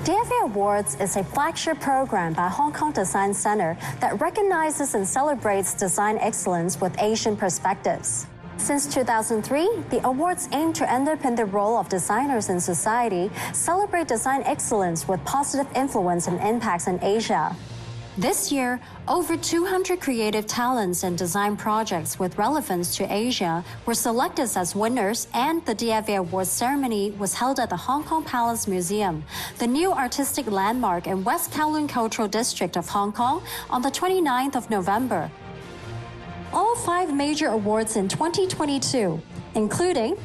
DFA Awards is a flagship program by Hong Kong Design Center that recognizes and celebrates design excellence with Asian perspectives. Since 2003, the awards aim to underpin the role of designers in society, celebrate design excellence with positive influence and impacts in Asia. This year, over 200 creative talents and design projects with relevance to Asia were selected as winners, and the DFA Awards ceremony was held at the Hong Kong Palace Museum, the new artistic landmark in West Kowloon Cultural District of Hong Kong, on the 29th of November. All 5 major awards in 2022, including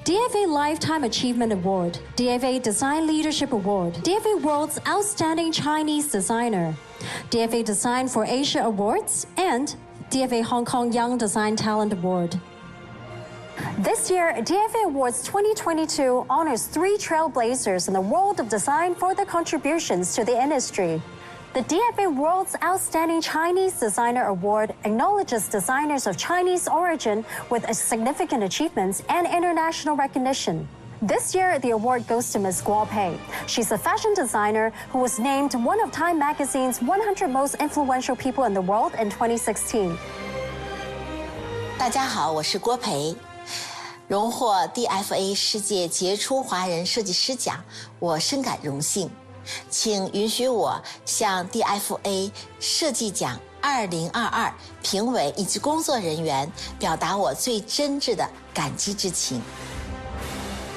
DFA Lifetime Achievement Award, DFA Design Leadership Award, DFA World's Outstanding Chinese Designer, DFA Design for Asia Awards, and DFA Hong Kong Young Design Talent Award. This year, DFA Awards 2022 honors 3 trailblazers in the world of design for their contributions to the industry. The DFA World's Outstanding Chinese Designer Award acknowledges designers of Chinese origin with significant achievements and international recognition. This year, the award goes to Ms. Guo Pei. She's a fashion designer who was named one of Time Magazine's 100 most influential people in the world in 2016. 大家好，我是郭培，荣获 DFA 世界杰出华人设计师奖，我深感荣幸。请允许我向 DFA 设计奖2022评委以及工作人员表达我最真挚的感激之情。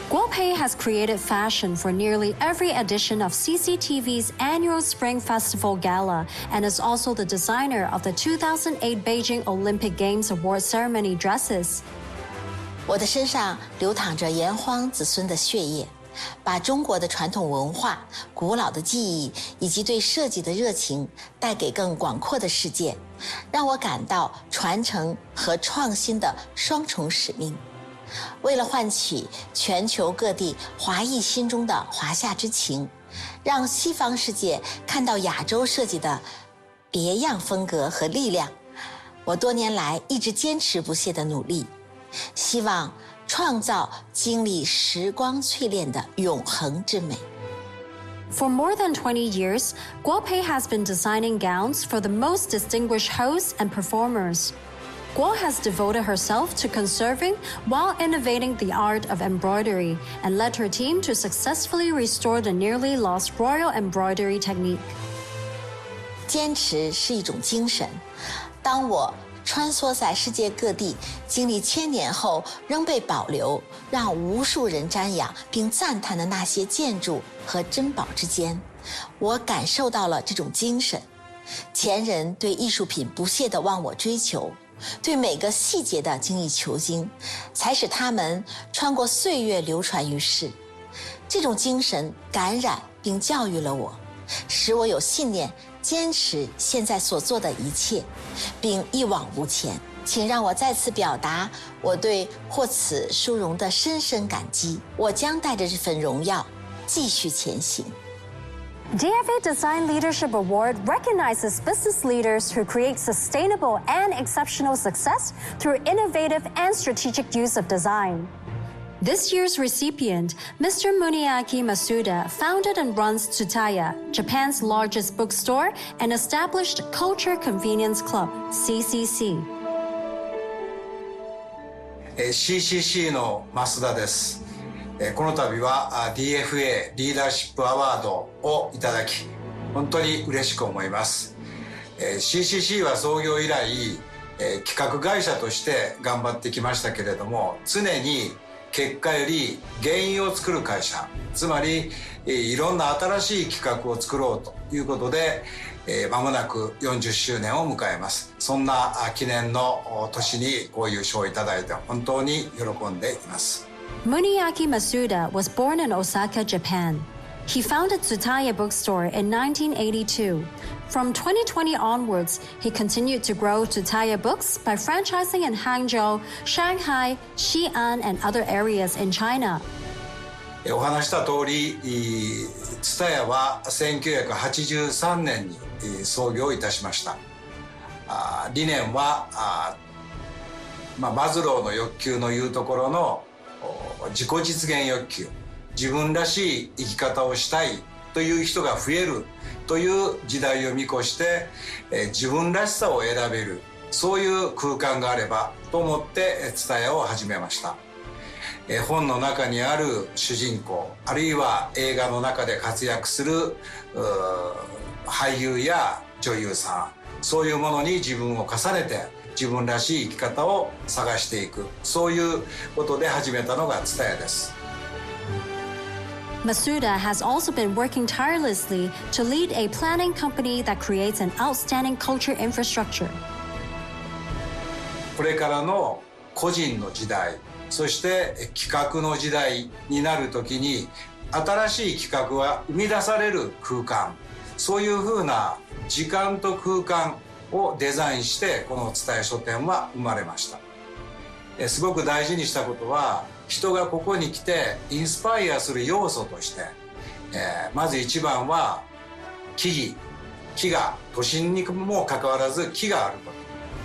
Guo Pei has created fashion for nearly every edition of CCTV's annual Spring Festival Gala and is also the designer of the 2008 Beijing Olympic Games Award ceremony dresses. 我的身上流淌着炎黄子孙的血液，把中国的传统文化、古老的技艺以及对设计的热情带给更广阔的世界，让我感到传承和创新的双重使命。为了唤起全球各地华裔心中的华夏之情，让西方世界看到亚洲设计的别样风格和力量，我多年来一直坚持不懈的努力，希望创造经历时光淬炼的永恒之美。For more than 20 years, Guo Pei has been designing gowns for the most distinguished hosts and performers. Guo has devoted herself to conserving while innovating the art of embroidery and led her team to successfully restore the nearly lost royal embroidery technique. 坚持是一种精神。当我穿梭在世界各地，经历千年后仍被保留，让无数人瞻仰并赞叹的那些建筑和珍宝之间，我感受到了这种精神。前人对艺术品不懈地忘我追求，对每个细节的精益求精，才使他们穿过岁月流传于世。这种精神感染并教育了我，使我有信念坚持现在所做的一切，并一往无前。请让我再次表达我对获此殊荣的深深感激。我将带着这份荣耀继续前行。DFA Design Leadership Award recognizes business leaders who create sustainable and exceptional success through innovative and strategic use of design. This year's recipient, Mr. Muniaki Masuda, founded and runs Tsutaya, Japan's largest bookstore and established Culture Convenience Club, CCC. CCC の増田です。この度は DFA リーダーシップアワードをいただき、本当に嬉しく思います。CCC は創業以来、企画会社として頑張ってきましたけれども、常に結果より原因を作る会社、つまりいろんな新しい企画を作ろうということで、間もなく40周年を迎えます。そんな記念の年にこういう賞をいただいて本当に喜んでいます。Muniaki Masuda was born in Osaka, Japan. He founded Tsutaya Bookstore in 1982. From 2020 onwards, he continued to grow Tsutaya Books by franchising in Hangzhou, Shanghai, Xi'an, and other areas in China. お話した通り、TSUTAYAは1983年に創業いたしました。理念はマズローの欲求のいうところの自己実現欲求、自分らしい生き方をしたいという人が増えるという時代を見越して、自分らしさを選べる、そういう空間があればと思って蔦屋を始めました。本の中にある主人公、あるいは映画の中で活躍する俳優や女優さん、そういうものに自分を重ねて自分らしい生き方を探していく、そういうことで始めたのが蔦屋です。Masuda has also been working tirelessly to lead a planning company that creates an outstanding culture infrastructure. これからの個人の時代、そして企画の時代になるときに、新しい企画が生み出される空間、そういうふうな時間と空間をデザインして、この蔦屋書店は生まれました。すごく大事にしたことは、人がここに来てインスパイアする要素として、まず一番は木が、都心にもかかわらず木があること、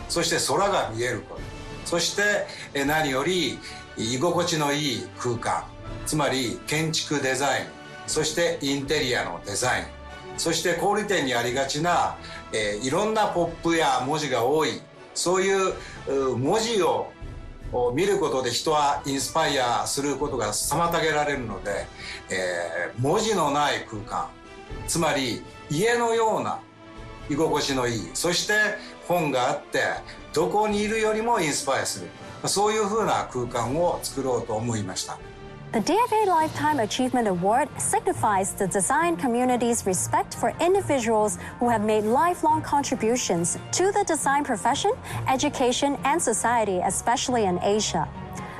そして空が見えること、そして何より居心地のいい空間、つまり建築デザイン、そしてインテリアのデザイン、そして小売店にありがちな、いろんなポップや文字が多い、そういう文字を見ることで人はインスパイアすることが妨げられるので、文字のない空間、つまり家のような居心地のいい、そして本があってどこにいるよりもインスパイアする、そういうふうな空間を作ろうと思いました。The DFA Lifetime Achievement Award signifies the design community's respect for individuals who have made lifelong contributions to the design profession, education, and society, especially in Asia.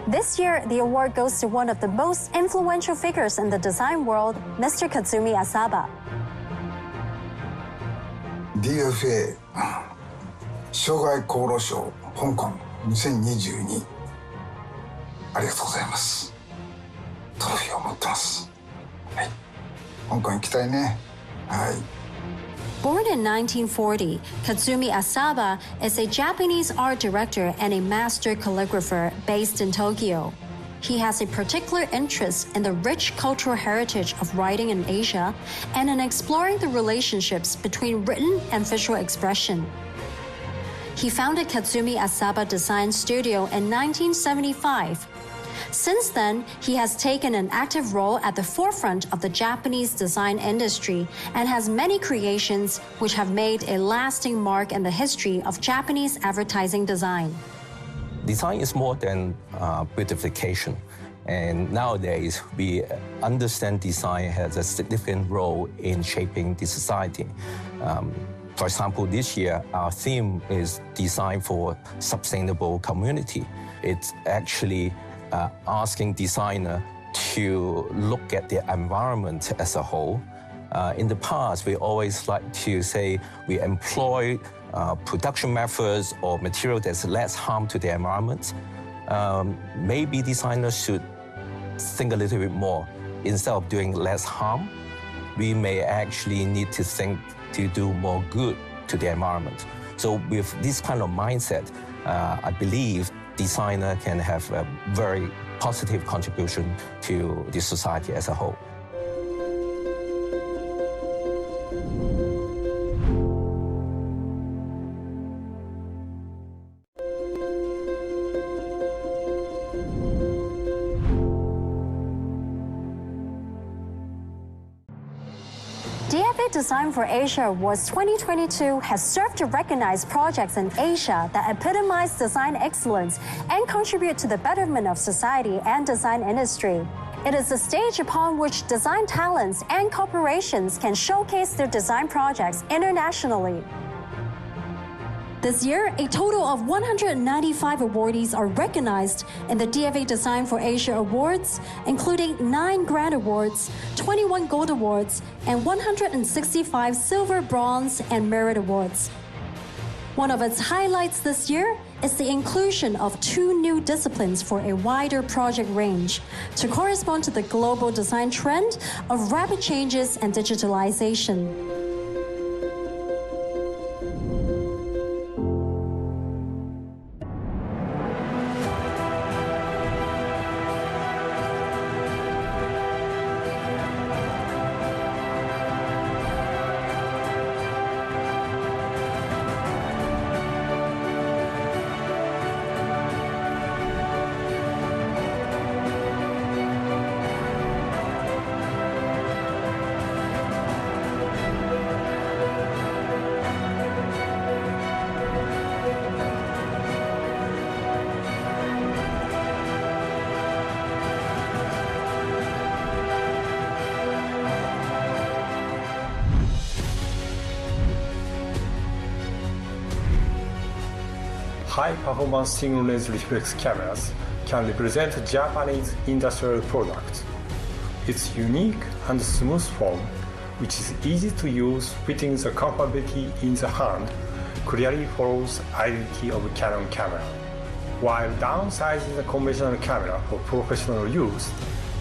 This year, the award goes to one of the most influential figures in the design world, Mr. Katsumi Asaba. DFA 生涯功労賞香港2022、ありがとうございます。トロフィーを持ってます。はい。香港行きたいね。はい。Born in 1940, Katsumi Asaba is a Japanese art director and a master calligrapher based in Tokyo. He has a particular interest in the rich cultural heritage of writing in Asia and in exploring the relationships between written and visual expression. He founded Katsumi Asaba Design Studio in 1975. Since then, he has taken an active role at the forefront of the Japanese design industry and has many creations which have made a lasting mark in the history of Japanese advertising design. Design is more than beautification. And nowadays, we understand design has a significant role in shaping the society. For example, this year, our theme is Design for Sustainable Community. It's actually asking designer to look at the environment as a whole. In the past, we always like to say we employ production methods or material that's less harm to the environment. Maybe designers should think a little bit more. Instead of doing less harm, we may actually need to think to do more good to the environment. So with this kind of mindset, I believe designer can have a very positive contribution to the society as a whole. DFA Design for Asia Awards 2022 has served to recognize projects in Asia that epitomize design excellence and contribute to the betterment of society and design industry. It is a stage upon which design talents and corporations can showcase their design projects internationally. This year, a total of 195 awardees are recognized in the DFA Design for Asia Awards, including 9 Grand Awards, 21 Gold Awards, and 165 Silver, Bronze, and Merit Awards. One of its highlights this year is the inclusion of 2 new disciplines for a wider project range to correspond to the global design trend of rapid changes and digitalization. high-performance single-lens reflex cameras can represent Japanese industrial products. Its unique and smooth form, which is easy to use fitting the comfortability in the hand, clearly follows the identity of a Canon camera. While downsizing the conventional camera for professional use,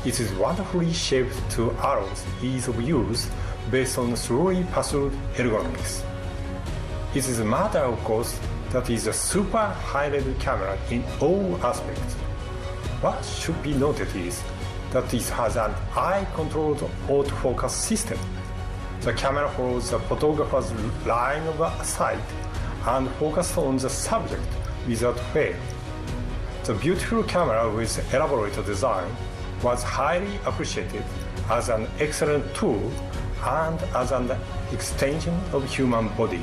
it is wonderfully shaped to allow ease of use based on slowly pursued ergonomics. It is a matter of course that is a super high-level camera in all aspects. What should be noted is that it has an eye-controlled autofocus system. The camera follows the photographer's line of sight and focuses on the subject without fail. The beautiful camera with elaborate design was highly appreciated as an excellent tool and as an extension of human body.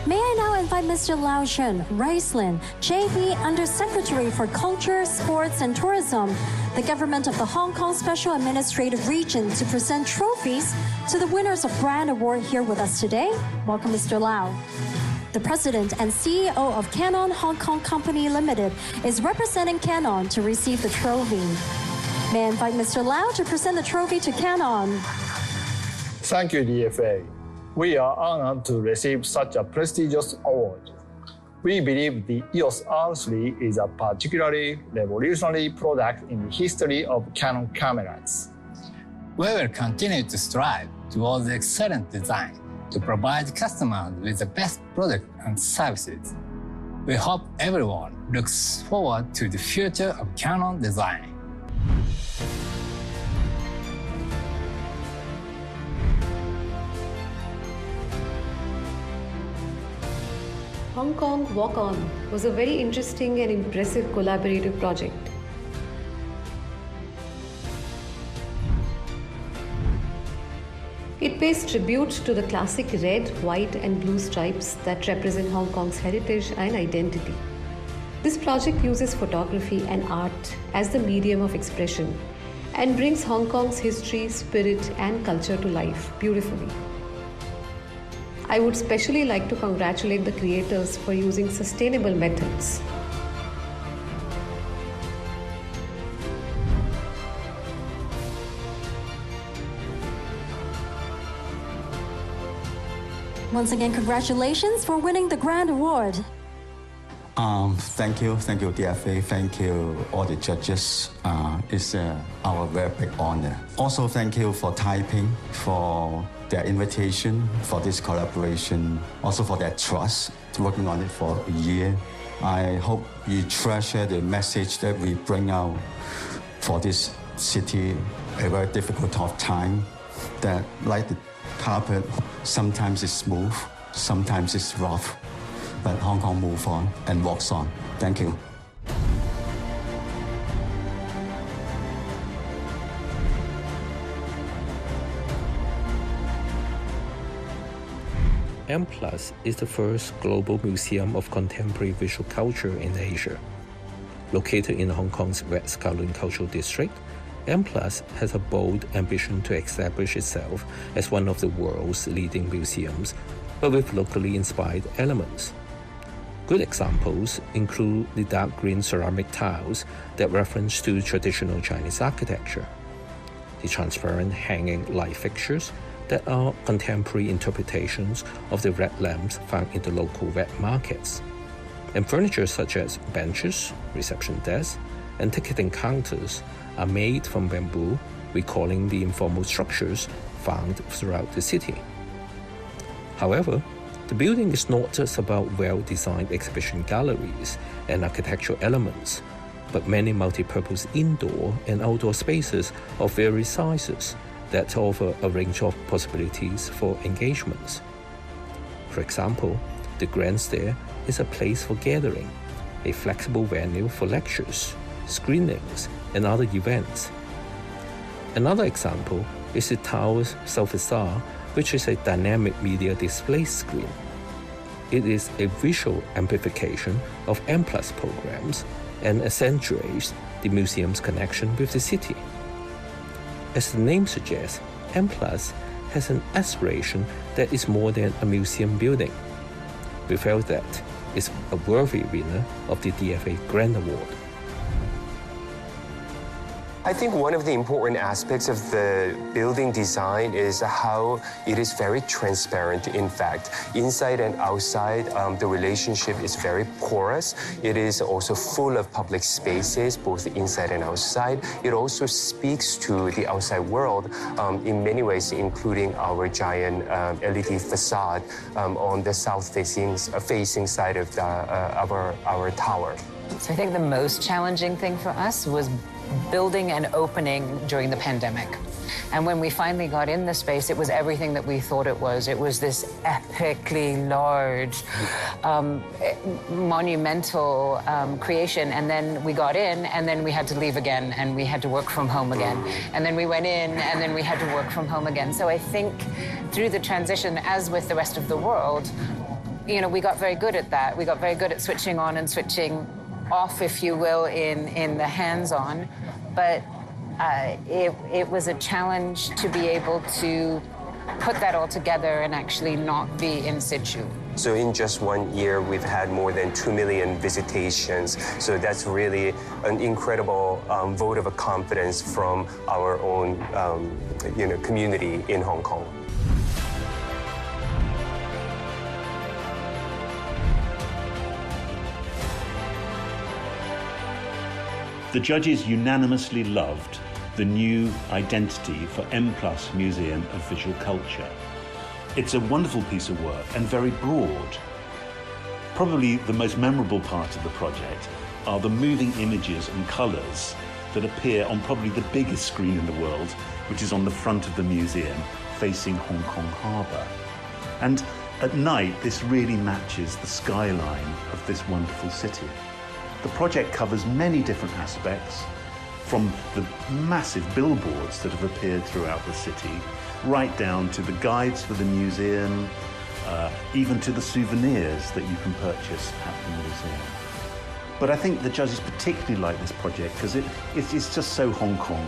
May I now invite Mr. Lao Shen Raislin, JP Undersecretary for Culture, Sports and Tourism, the Government of the Hong Kong Special Administrative Region, to present trophies to the winners of Grand Award here with us today. Welcome, Mr. Lau. The President and CEO of Canon Hong Kong Company Limited is representing Canon to receive the trophy. May I invite Mr. Lau to present the trophy to Canon. Thank you, DFA. We are honored to receive such a prestigious award. We believe the EOS R3 is a particularly revolutionary product in the history of Canon cameras. We will continue to strive towards excellent design to provide customers with the best product and services. We hope everyone looks forward to the future of Canon design. Hong Kong Walk On was a very interesting and impressive collaborative project. It pays tribute to the classic red, white and blue stripes that represent Hong Kong's heritage and identity. This project uses photography and art as the medium of expression and brings Hong Kong's history, spirit and culture to life beautifully. I would especially like to congratulate the creators for using sustainable methods. Once again, congratulations for winning the Grand Award. Thank you, DFA. Thank you, all the judges. It's our very big honor. Also, thank you for Taiping for their invitation, for this collaboration, also for their trust, working on it for a year. I hope you treasure the message that we bring out for this city, a very difficult, tough time, that like the carpet, sometimes it's smooth, sometimes it's rough, but Hong Kong moves on and walks on. Thank you. M+ is the first global museum of contemporary visual culture in Asia. Located in Hong Kong's West Kowloon Cultural District, M+ has a bold ambition to establish itself as one of the world's leading museums, but with locally inspired elements. Good examples include the dark green ceramic tiles that reference to traditional Chinese architecture, the transparent hanging light fixtures that are contemporary interpretations of the red lamps found in the local wet markets, and furniture such as benches, reception desks, and ticketing counters are made from bamboo, recalling the informal structures found throughout the city. However, the building is not just about well-designed exhibition galleries and architectural elements, but many multi-purpose indoor and outdoor spaces of various sizes that offer a range of possibilities for engagements. For example, the Grand Stair is a place for gathering, a flexible venue for lectures, screenings, and other events. Another example is the tower's South Facade, which is a dynamic media display screen. It is a visual amplification of M+ programs and accentuates the museum's connection with the city. As the name suggests, M+ has an aspiration that is more than a museum building. We felt that it's a worthy winner of the DFA Grand Award. I think one of the important aspects of the building design is how it is very transparent. In fact, inside and outside, the relationship is very porous. It is also full of public spaces, both inside and outside. It also speaks to the outside world in many ways, including our giant LED facade on the south-facing side of our tower. So I think the most challenging thing for us was building and opening during the pandemic. And when we finally got in the space, it was everything that we thought it was. It was this epically large, monumental creation. And then we got in, and then we had to leave again, and we had to work from home again. And then we went in, and then we had to work from home again. So I think through the transition, as with the rest of the world, you know, we got very good at that. We got very good at switching on and switching off, if you will, in the hands-on. But it was a challenge to be able to put that all together and actually not be in situ. So in just 1 year, we've had more than 2 million visitations. So that's really an incredible vote of confidence from our own community in Hong Kong. The judges unanimously loved the new identity for M+ Museum of Visual Culture. It's a wonderful piece of work and very broad. Probably the most memorable part of the project are the moving images and colours that appear on probably the biggest screen in the world, which is on the front of the museum facing Hong Kong Harbour. And at night, this really matches the skyline of this wonderful city. The project covers many different aspects, from the massive billboards that have appeared throughout the city, right down to the guides for the museum, even to the souvenirs that you can purchase at the museum. But I think the judges particularly like this project because it's just so Hong Kong,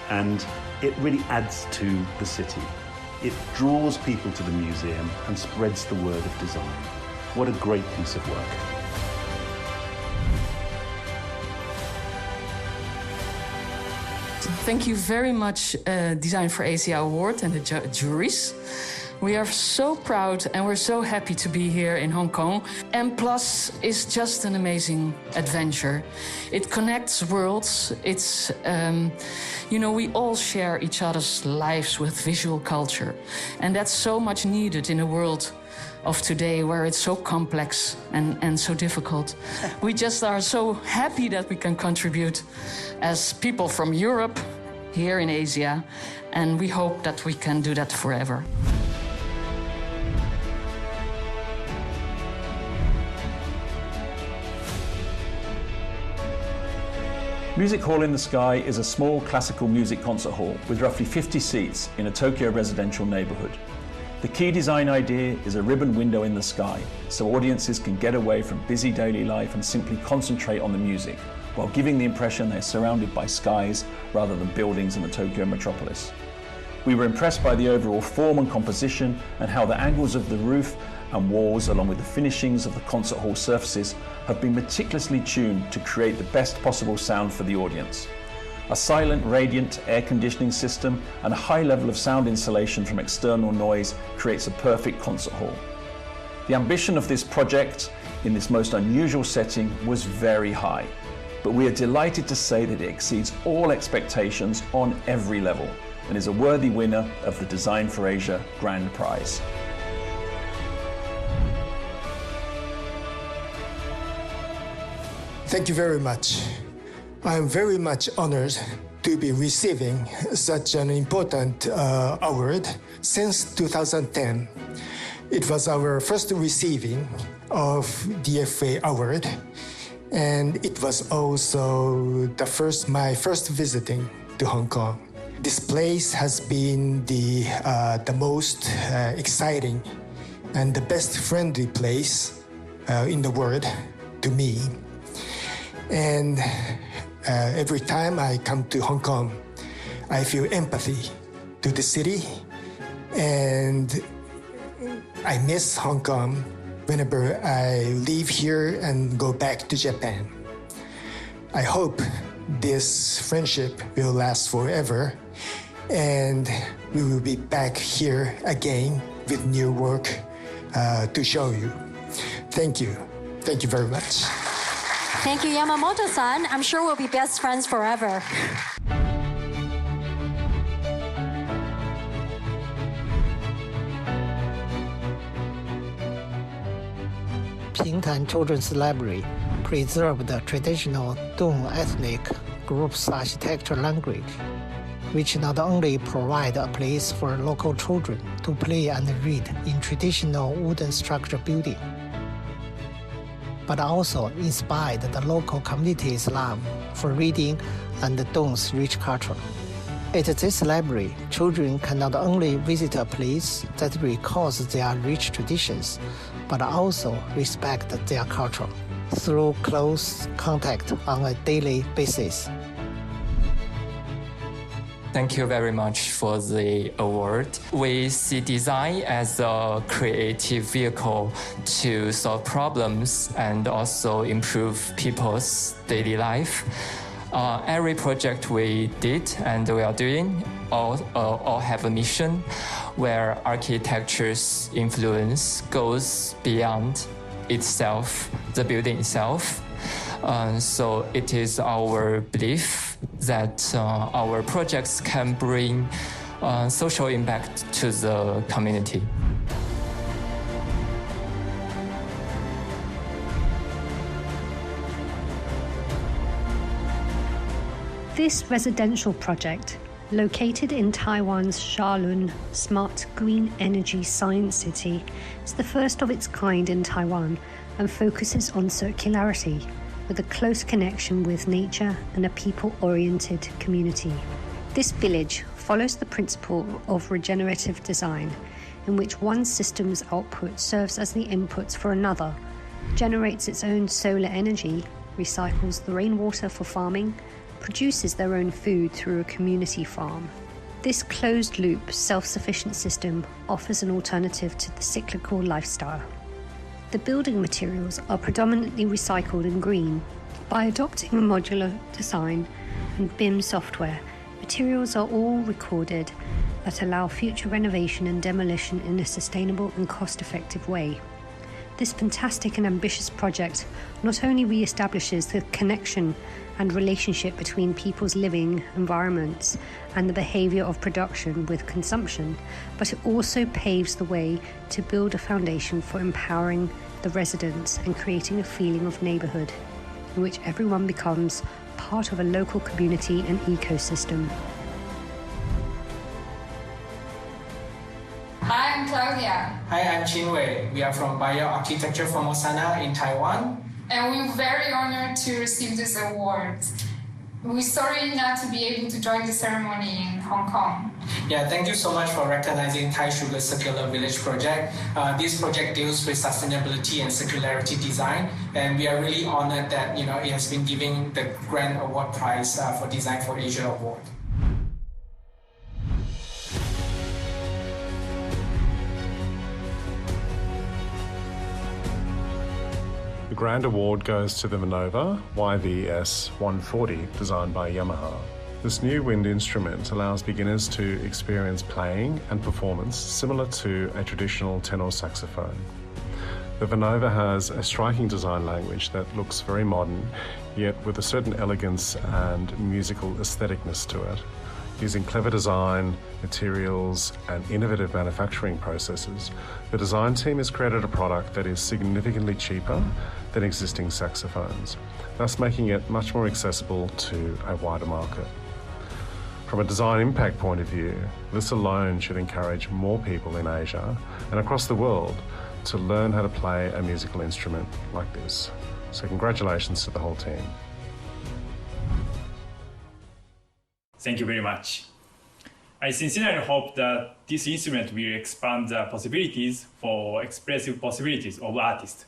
and it really adds to the city. It draws people to the museum and spreads the word of design. What a great piece of work. Thank you very much, Design for Asia Award and the juries. We are so proud and we're so happy to be here in Hong Kong. M+ is just an amazing adventure. It connects worlds. It's, we all share each other's lives with visual culture. And that's so much needed in a world of today where it's so complex and so difficult. We just are so happy that we can contribute as people from Europe here in Asia, and we hope that we can do that forever. Music Hall in the Sky is a small classical music concert hall with roughly 50 seats in a Tokyo residential neighborhood. The key design idea is a ribbon window in the sky, so audiences can get away from busy daily life and simply concentrate on the music, while giving the impression they're surrounded by skies rather than buildings in the Tokyo metropolis. We were impressed by the overall form and composition and how the angles of the roof and walls, along with the finishings of the concert hall surfaces, have been meticulously tuned to create the best possible sound for the audience. A silent, radiant air conditioning system and a high level of sound insulation from external noise creates a perfect concert hall. The ambition of this project in this most unusual setting was very high, but we are delighted to say that it exceeds all expectations on every level and is a worthy winner of the Design for Asia Grand Prize. Thank you very much. I am very much honored to be receiving such an important award. Since 2010, it was our first receiving of DFA award, and it was also my first visiting to Hong Kong. This place has been the most exciting and the best friendly place in the world to me. And every time I come to Hong Kong, I feel empathy to the city And I miss Hong Kong whenever I leave here and go back to Japan. I hope this friendship will last forever, and we will be back here again with new work to show you. Thank you. Thank you very much. Thank you, Yamamoto-san. I'm sure we'll be best friends forever. Pingtan Children's Library preserved the traditional Dong ethnic group's architecture language, which not only provide a place for local children to play and read in traditional wooden structure building, but also inspired the local community's love for reading and Dong's rich culture. At this library, children can not only visit a place that recalls their rich traditions, but also respect their culture through close contact on a daily basis. Thank you very much for the award. We see design as a creative vehicle to solve problems and also improve people's daily life. Every project we did and we are doing all have a mission where architecture's influence goes beyond itself, the building itself. So it is our belief that our projects can bring social impact to the community. This residential project, located in Taiwan's Shalun Smart Green Energy Science City, is the first of its kind in Taiwan and focuses on circularity, with a close connection with nature and a people-oriented community. This village follows the principle of regenerative design, in which one system's output serves as the inputs for another, generates its own solar energy, recycles the rainwater for farming, produces their own food through a community farm. This closed-loop, self-sufficient system offers an alternative to the cyclical lifestyle. The building materials are predominantly recycled and green. By adopting a modular design and BIM software, materials are all recorded that allow future renovation and demolition in a sustainable and cost-effective way. This fantastic and ambitious project not only re-establishes the connection and relationship between people's living environments and the behavior of production with consumption, but it also paves the way to build a foundation for empowering the residents and creating a feeling of neighborhood in which everyone becomes part of a local community and ecosystem. Hi, I'm Claudia. Hi, I'm Chinwei. We are from Bioarchitecture Formosa in Taiwan. And we're very honored to receive this award. We're sorry not to be able to join the ceremony in Hong Kong. Yeah, thank you so much for recognizing Thai Sugar Circular Village project. This project deals with sustainability and circularity design, and we are really honored that it has been given the Grand Award Prize for Design for Asia Award. The Grand Award goes to the Minova YVS 140, designed by Yamaha. This new wind instrument allows beginners to experience playing and performance similar to a traditional tenor saxophone. The Minova has a striking design language that looks very modern, yet with a certain elegance and musical aestheticness to it. Using clever design, materials, and innovative manufacturing processes, the design team has created a product that is significantly cheaper than existing saxophones, thus making it much more accessible to a wider market. From a design impact point of view, this alone should encourage more people in Asia and across the world to learn how to play a musical instrument like this. So congratulations to the whole team. Thank you very much. I sincerely hope that this instrument will expand the possibilities for expressive possibilities of artists.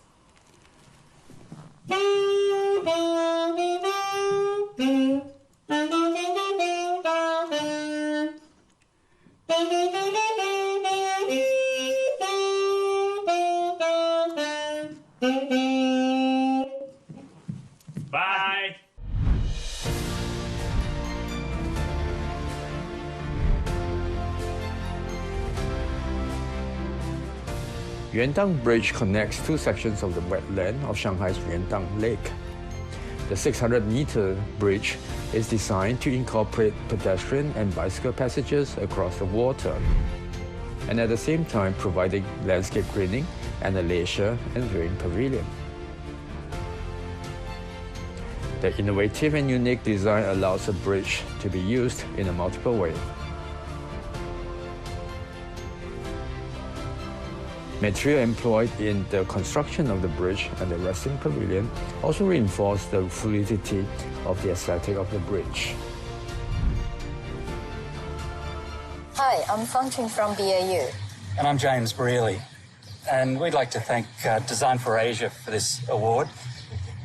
Yuandang Bridge connects two sections of the wetland of Shanghai's Yuandang Lake. The 600-meter bridge is designed to incorporate pedestrian and bicycle passages across the water, and at the same time providing landscape greening and a leisure and viewing pavilion. The innovative and unique design allows the bridge to be used in a multiple way. Material employed in the construction of the bridge and the resting pavilion also reinforce the fluidity of the aesthetic of the bridge. Hi, I'm Fang Chun from BAU. And I'm James Brearley. And we'd like to thank Design for Asia for this award.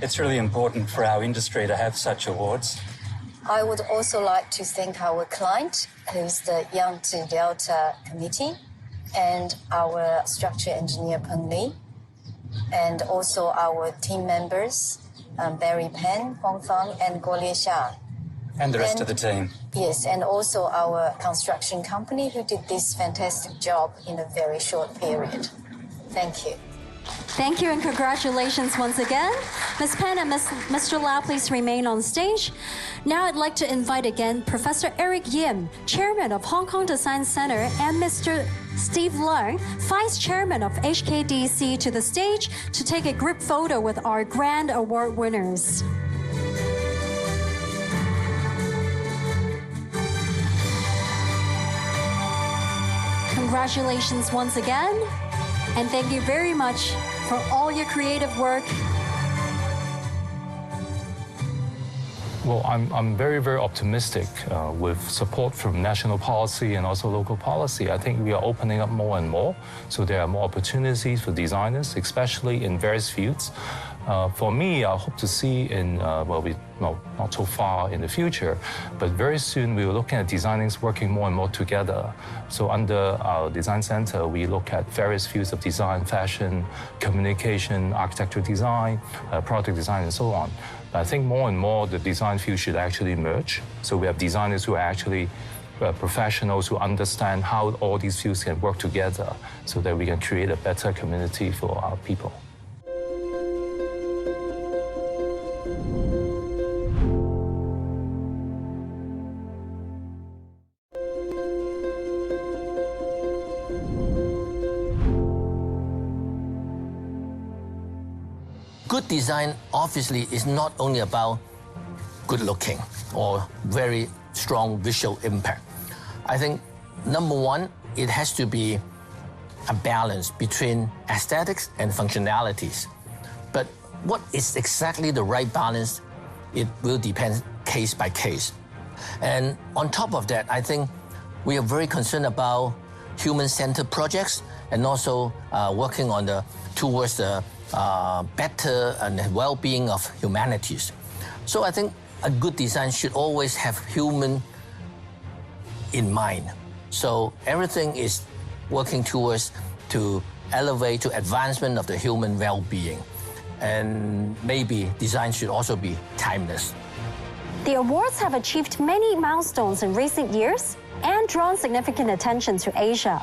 It's really important for our industry to have such awards. I would also like to thank our client, who's the Yangtze Delta Committee, and our structure engineer, Peng Li, and also our team members, Barry Pen, Hong Fang, and Guolie Xia. And the rest of the team. Yes, and also our construction company who did this fantastic job in a very short period. Thank you. Thank you and congratulations once again. Ms. Pen and Mr. Lau, please remain on stage. Now I'd like to invite again Professor Eric Yim, Chairman of Hong Kong Design Center, and Mr. Steve Leung, Vice Chairman of HKDC, to the stage to take a group photo with our grand award winners. Congratulations once again, and thank you very much for all your creative work. Well, I'm very, very optimistic with support from national policy and also local policy. I think we are opening up more and more, so there are more opportunities for designers, especially in various fields. For me, I hope to see in, not so far in the future, but very soon we are looking at designers working more and more together. So under our design center, we look at various fields of design, fashion, communication, architectural design, product design, and so on. I think more and more the design field should actually merge. So we have designers who are actually professionals who understand how all these fields can work together so that we can create a better community for our people. Good design obviously is not only about good looking or very strong visual impact. I think number one, it has to be a balance between aesthetics and functionalities. But what is exactly the right balance, it will depend case by case. And on top of that, I think we are very concerned about human-centered projects and also working on towards the better and well-being of humanities. So I think a good design should always have human in mind. So everything is working towards to elevate to advancement of the human well-being. And maybe design should also be timeless. The awards have achieved many milestones in recent years and drawn significant attention to Asia.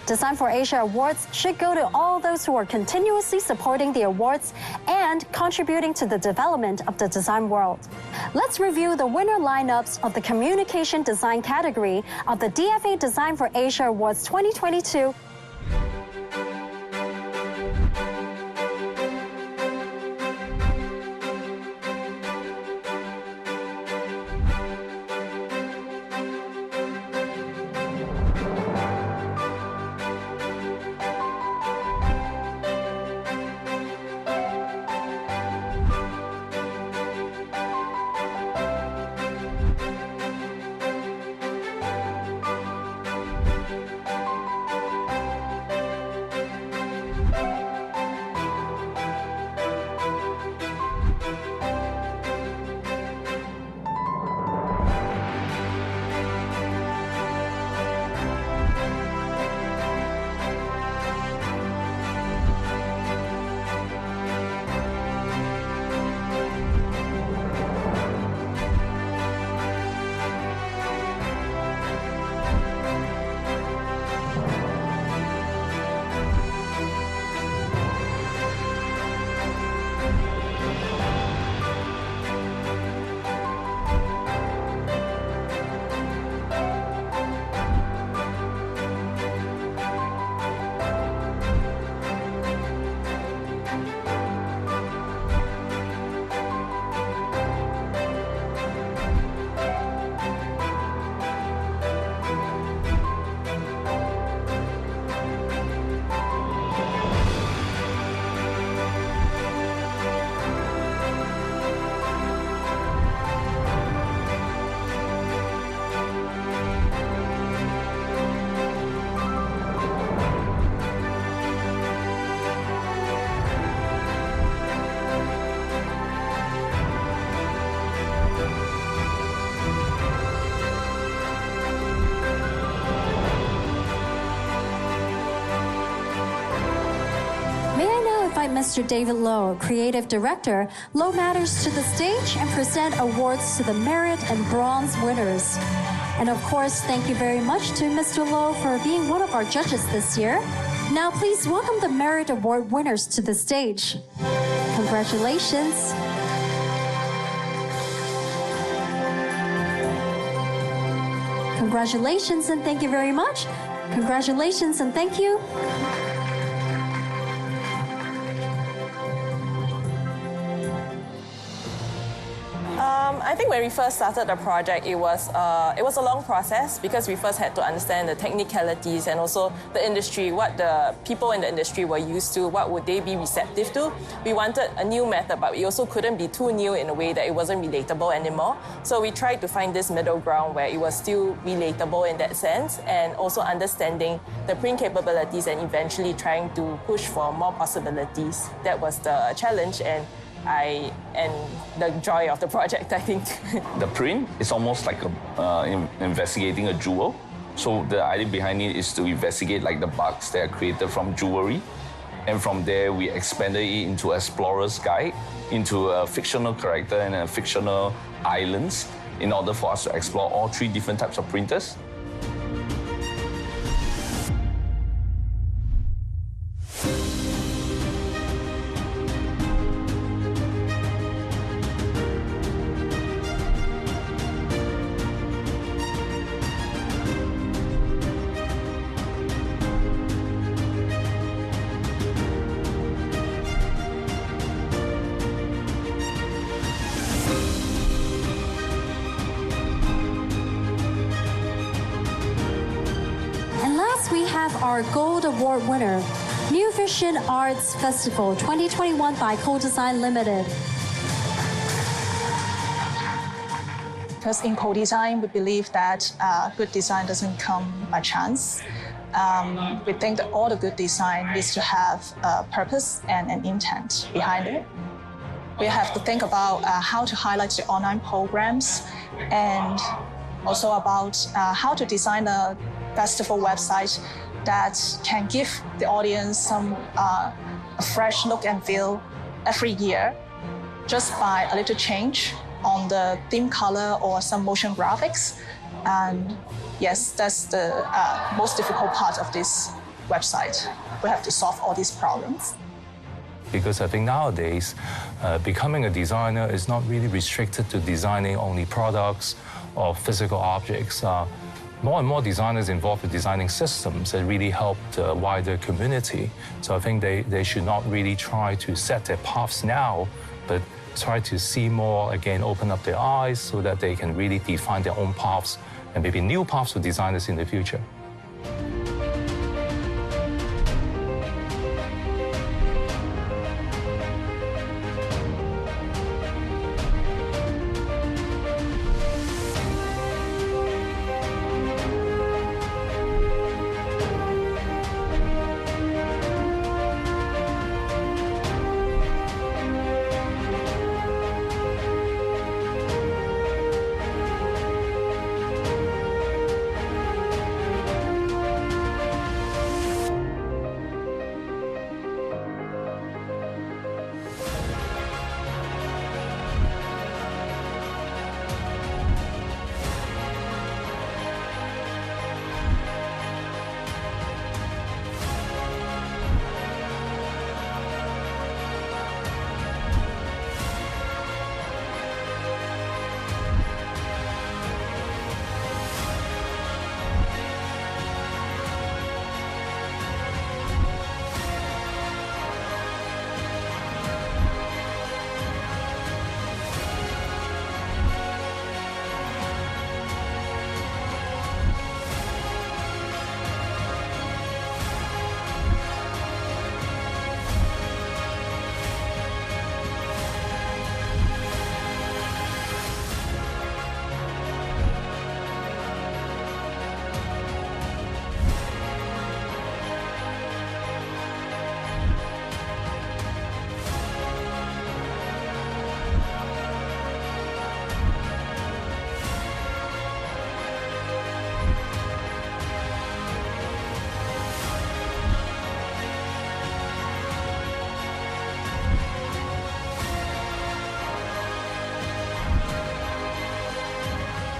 Design for Asia Awards should go to all those who are continuously supporting the awards and contributing to the development of the design world. Let's review the winner lineups of the Communication Design category of the DFA Design for Asia Awards 2022. invite Mr. David Lowe, Creative Director, Lowe Matters, to the stage and present awards to the Merit and Bronze winners. And of course, thank you very much to Mr. Lowe for being one of our judges this year. Now please welcome the Merit Award winners to the stage. Congratulations. Congratulations and thank you very much. Congratulations and thank you. I think when we first started the project, it was a long process because we first had to understand the technicalities and also the industry, what the people in the industry were used to, what would they be receptive to. We wanted a new method, but we also couldn't be too new in a way that it wasn't relatable anymore. So we tried to find this middle ground where it was still relatable in that sense and also understanding the print capabilities and eventually trying to push for more possibilities. That was the challenge and the joy of the project, I think. The print is almost like investigating a jewel. So the idea behind it is to investigate like the bugs that are created from jewelry. And from there, we expanded it into Explorer's Guide, into a fictional character and a fictional islands in order for us to explore all three different types of printers. We have our Gold Award winner, New Vision Arts Festival 2021 by Co-Design Limited. Because in co-design, we believe that good design doesn't come by chance. We think that all the good design needs to have a purpose and an intent behind it. We have to think about how to highlight the online programs and also about how to design a festival website that can give the audience some a fresh look and feel every year just by a little change on the theme color or some motion graphics. And yes, that's the most difficult part of this website. We have to solve all these problems. Because I think nowadays, becoming a designer is not really restricted to designing only products or physical objects. More and more designers involved with designing systems that really help the wider community. So I think they should not really try to set their paths now, but try to see more, again, open up their eyes so that they can really define their own paths and maybe new paths for designers in the future.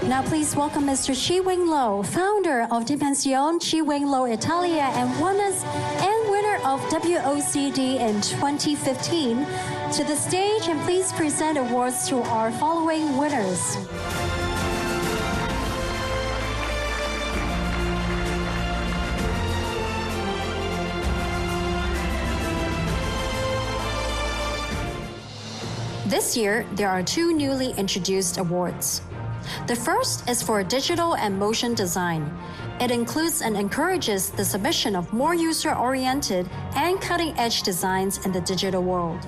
Now please welcome Mr. Chi Wing Lo, founder of Dimension Chi Wing Lo Italia and winner of WOCD in 2015, to the stage, and please present awards to our following winners. This year, there are two newly introduced awards. The first is for digital and motion design. It includes and encourages the submission of more user-oriented and cutting-edge designs in the digital world.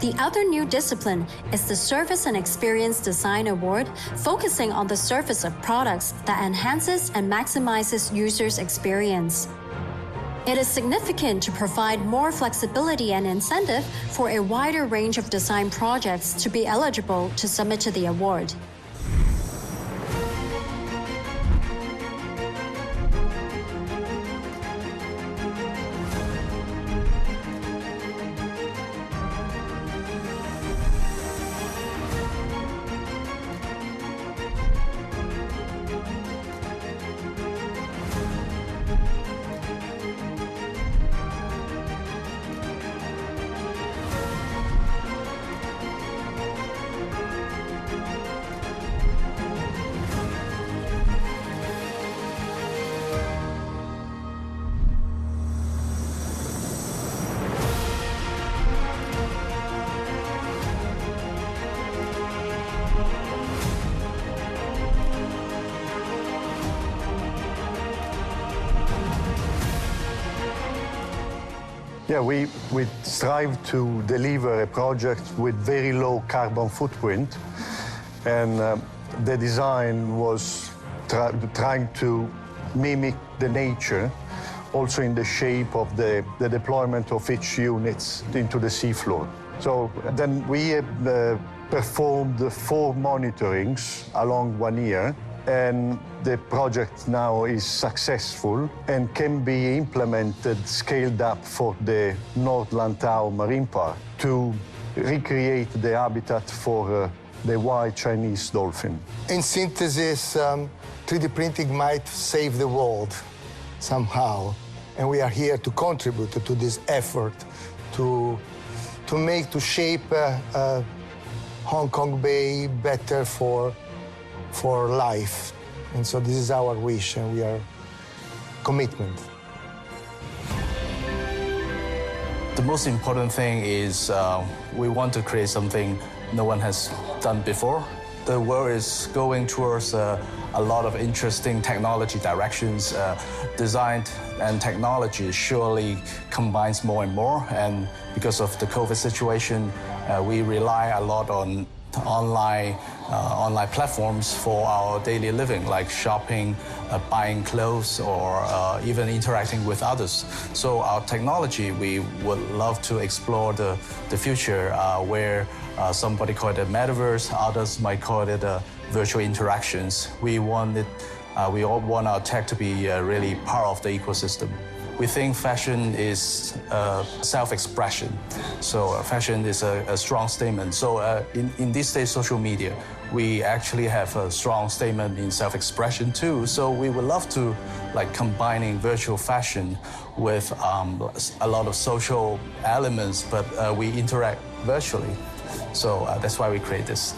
The other new discipline is the Service and Experience Design Award, focusing on the service of products that enhances and maximizes users' experience. It is significant to provide more flexibility and incentive for a wider range of design projects to be eligible to submit to the award. Yeah, we strive to deliver a project with very low carbon footprint, and the design was trying to mimic the nature, also in the shape of the deployment of each units into the seafloor. So then we performed 4 monitorings along 1 year, and the project now is successful and can be implemented, scaled up for the North Lantau Marine Park to recreate the habitat for the white Chinese dolphin. In synthesis, 3D printing might save the world somehow, and we are here to contribute to this effort to shape Hong Kong Bay better for life. And so this is our wish, and we are commitment. The most important thing is we want to create something no one has done before. The world is going towards a lot of interesting technology directions. Design and technology surely combines more and more, and because of the COVID situation, we rely a lot on online platforms for our daily living, like shopping, buying clothes, or even interacting with others. So our technology, we would love to explore the future where somebody call it a metaverse, others might call it virtual interactions. We all want our tech to be really part of the ecosystem. We think fashion is self-expression. So fashion is a strong statement. So in this day, social media, we actually have a strong statement in self-expression too. So we would love to combining virtual fashion with a lot of social elements, but we interact virtually. So that's why we create this.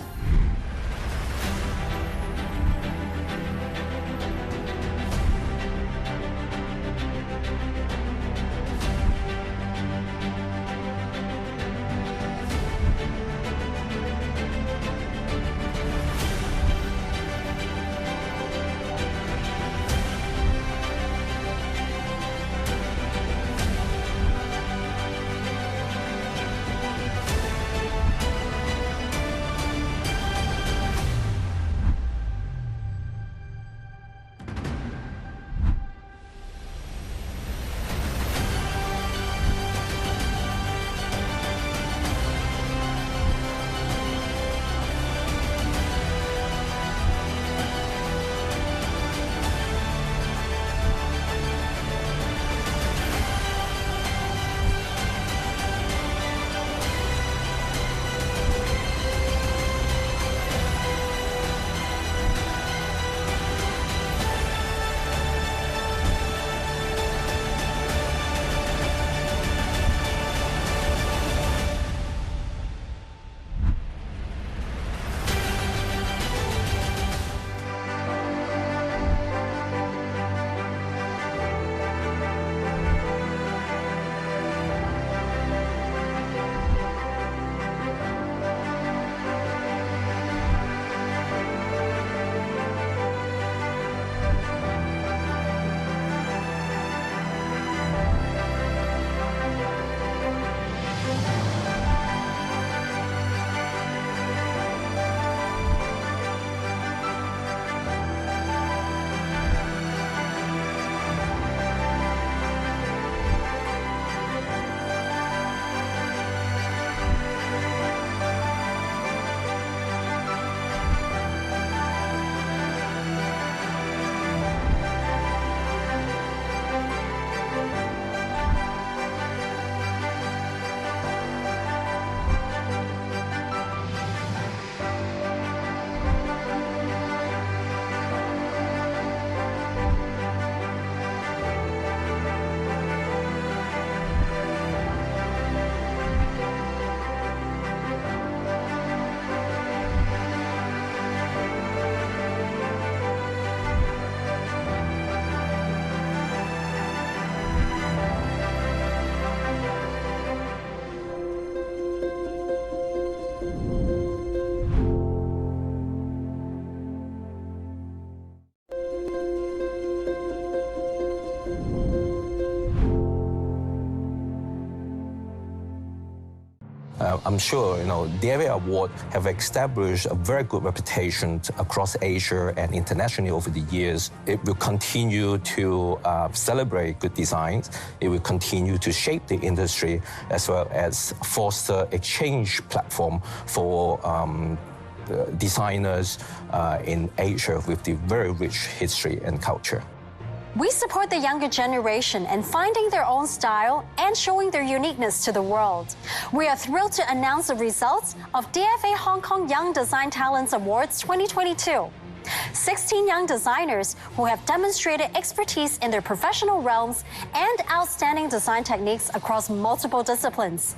I'm sure DFA Award have established a very good reputation across Asia and internationally over the years. It will continue to celebrate good designs. It will continue to shape the industry as well as foster exchange platform for designers in Asia with the very rich history and culture. We support the younger generation in finding their own style and showing their uniqueness to the world. We are thrilled to announce the results of DFA Hong Kong Young Design Talents Awards 2022. 16 young designers who have demonstrated expertise in their professional realms and outstanding design techniques across multiple disciplines.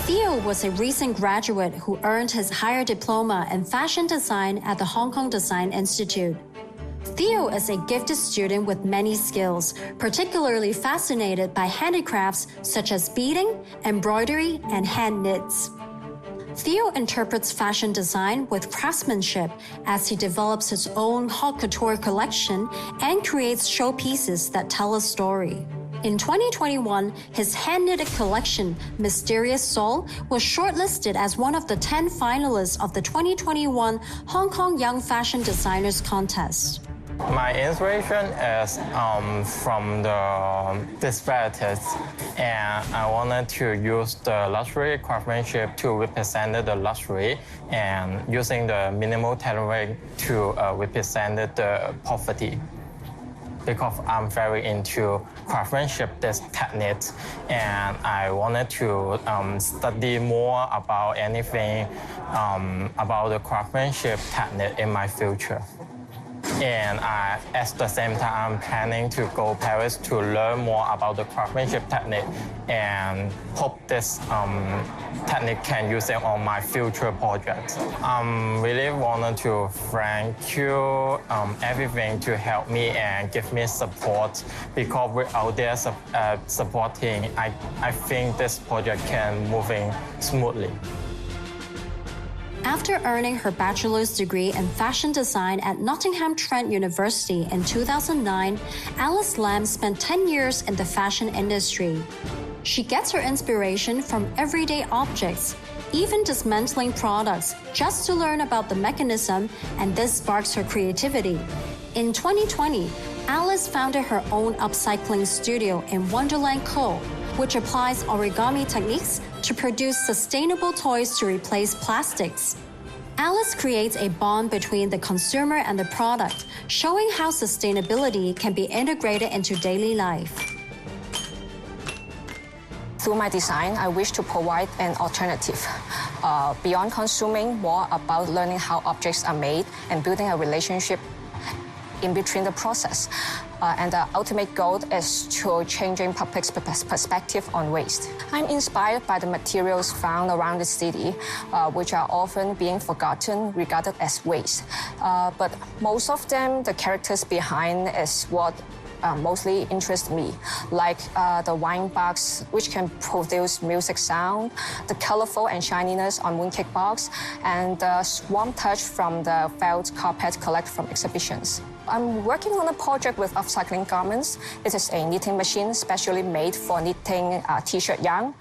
Theo was a recent graduate who earned his higher diploma in fashion design at the Hong Kong Design Institute. Theo is a gifted student with many skills, particularly fascinated by handicrafts such as beading, embroidery, and hand knits. Theo interprets fashion design with craftsmanship as he develops his own haute couture collection and creates showpieces that tell a story. In 2021, his hand-knitted collection, Mysterious Soul, was shortlisted as one of the 10 finalists of the 2021 Hong Kong Young Fashion Designers Contest. My inspiration is from the disparities, and I wanted to use the luxury craftsmanship to represent the luxury and using the minimal tailoring to represent the poverty. Because I'm very into craftsmanship, this technique, and I wanted to study more about anything about the craftsmanship technique in my future. And at the same time, I'm planning to go to Paris to learn more about the craftsmanship technique and hope this technique can use it on my future projects. I really wanted to thank you everything to help me and give me support, because without their supporting, I think this project can moving smoothly. After earning her bachelor's degree in fashion design at Nottingham Trent University in 2009, Alice Lam spent 10 years in the fashion industry. She gets her inspiration from everyday objects, even dismantling products, just to learn about the mechanism, and this sparks her creativity. In 2020, Alice founded her own upcycling studio in Wonderland Co., which applies origami techniques to produce sustainable toys to replace plastics. Alice creates a bond between the consumer and the product, showing how sustainability can be integrated into daily life. Through my design, I wish to provide an alternative. Beyond consuming, more about learning how objects are made and building a relationship in between the process. And the ultimate goal is to changing public's perspective on waste. I'm inspired by the materials found around the city, which are often being forgotten, regarded as waste. But most of them, the characters behind is what mostly interest me, like the wine box, which can produce music sound, the colorful and shininess on mooncake box, and the warm touch from the felt carpet collected from exhibitions. I'm working on a project with upcycling garments. It is a knitting machine specially made for knitting t-shirt yarn.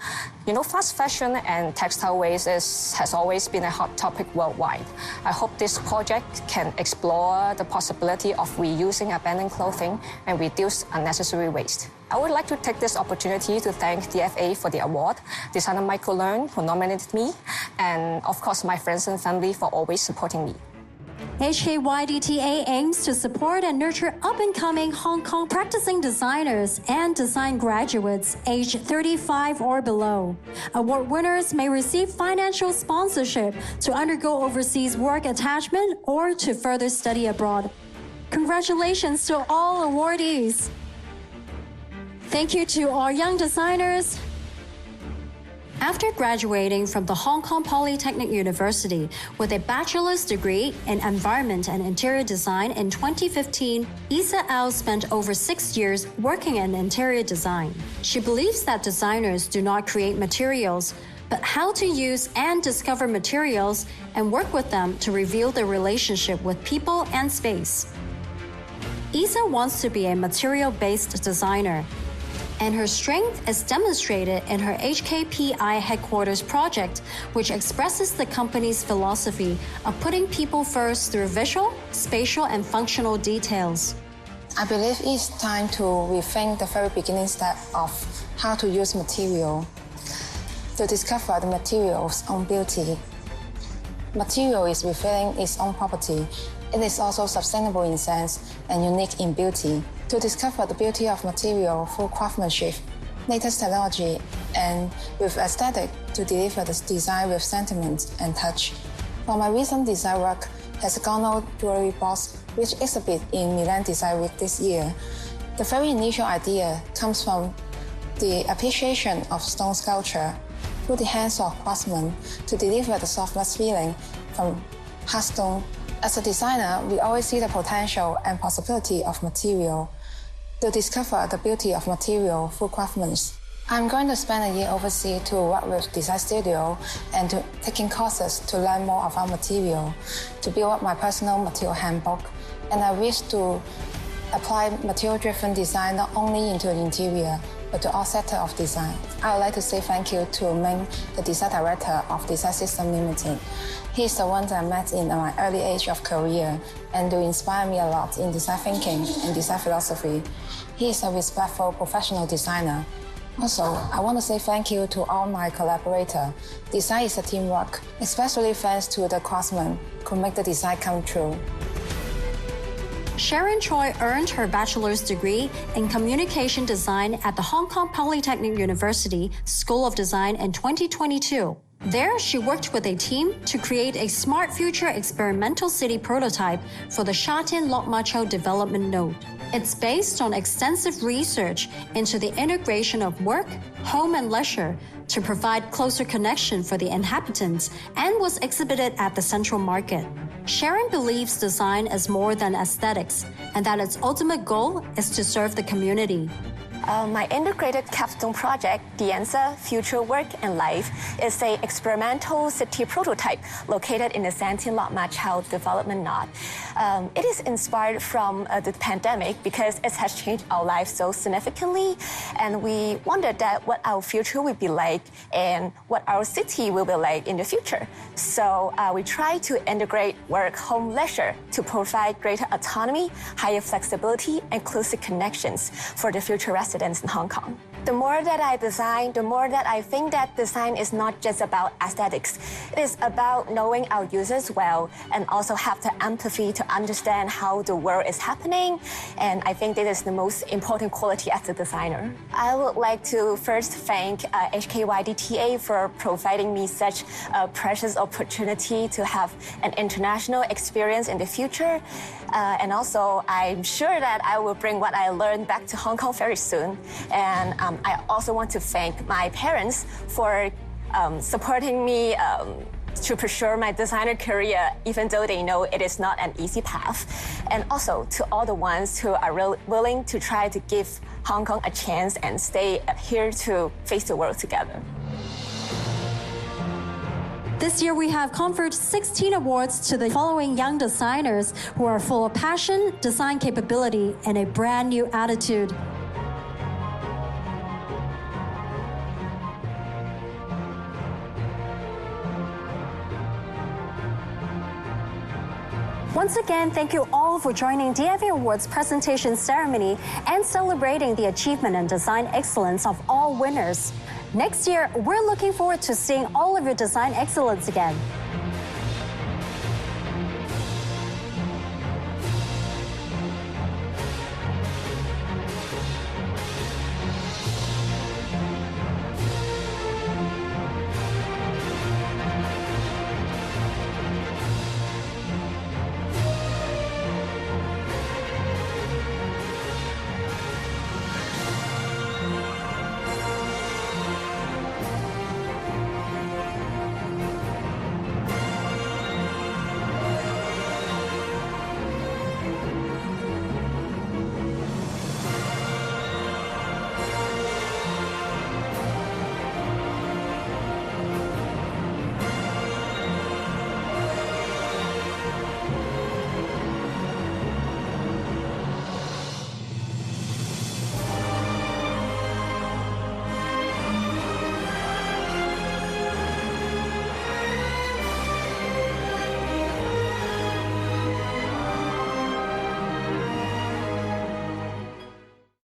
You know, fast fashion and textile waste has always been a hot topic worldwide. I hope this project can explore the possibility of reusing abandoned clothing and reduce unnecessary waste. I would like to take this opportunity to thank DFA for the award, designer Michael Learn, who nominated me, and of course my friends and family for always supporting me. HKYDTA aims to support and nurture up-and-coming Hong Kong practicing designers and design graduates aged 35 or below. Award winners may receive financial sponsorship to undergo overseas work attachment or to further study abroad. Congratulations to all awardees. Thank you to our young designers. After graduating from the Hong Kong Polytechnic University with a bachelor's degree in Environment and Interior Design in 2015, Isa Au spent over 6 years working in interior design. She believes that designers do not create materials, but how to use and discover materials and work with them to reveal their relationship with people and space. Isa wants to be a material-based designer, and her strength is demonstrated in her HKPI headquarters project, which expresses the company's philosophy of putting people first through visual, spatial, and functional details. I believe it's time to rethink the very beginning step of how to use material, to discover the material's own beauty. Material is revealing its own property. It is also sustainable in sense and unique in beauty. To discover the beauty of material through craftsmanship, latest technology, and with aesthetic to deliver the design with sentiment and touch. For my recent design work, hexagonal jewelry box, which exhibit in Milan Design Week this year. The very initial idea comes from the appreciation of stone sculpture through the hands of craftsmen to deliver the softness feeling from hard stone. As a designer, we always see the potential and possibility of material. To discover the beauty of material through craftsmanship. I'm going to spend a year overseas to work with design studio and to taking courses to learn more about material, to build up my personal material handbook. And I wish to apply material-driven design not only into the interior, but to all sectors of design. I would like to say thank you to Ming, the design director of Design System Limited. He's the one that I met in my early age of career and do inspire me a lot in design thinking and design philosophy. He is a respectful professional designer. Also, I want to say thank you to all my collaborators. Design is a teamwork, especially thanks to the craftsmen who make the design come true. Sharon Choi earned her bachelor's degree in communication design at the Hong Kong Polytechnic University School of Design in 2022. There, she worked with a team to create a smart future experimental city prototype for the Sha Tin Lok Ma Chau development node. It's based on extensive research into the integration of work, home, and leisure to provide closer connection for the inhabitants and was exhibited at the Central Market. Sharon believes design is more than aesthetics and that its ultimate goal is to serve the community. My integrated capstone project, The Answer, Future Work and Life, is an experimental city prototype located in the Sha Tin Lok Ma Chau development node. It is inspired from the pandemic because it has changed our lives so significantly, and we wondered that what our future will be like and what our city will be like in the future. So we try to integrate work, home, leisure to provide greater autonomy, higher flexibility, and closer connections for the future residents in Hong Kong. The more that I design, the more that I think that design is not just about aesthetics. It is about knowing our users well and also have the empathy to understand how the world is happening. And I think that is the most important quality as a designer. I would like to first thank HKYDTA for providing me such a precious opportunity to have an international experience in the future. And also, I'm sure that I will bring what I learned back to Hong Kong very soon. And I also want to thank my parents for supporting me to pursue my designer career, even though they know it is not an easy path. And also to all the ones who are willing to try to give Hong Kong a chance and stay here to face the world together. This year, we have conferred 16 awards to the following young designers who are full of passion, design capability, and a brand new attitude. Once again, thank you all for joining DFA Awards presentation ceremony and celebrating the achievement and design excellence of all winners. Next year, we're looking forward to seeing all of your design excellence again.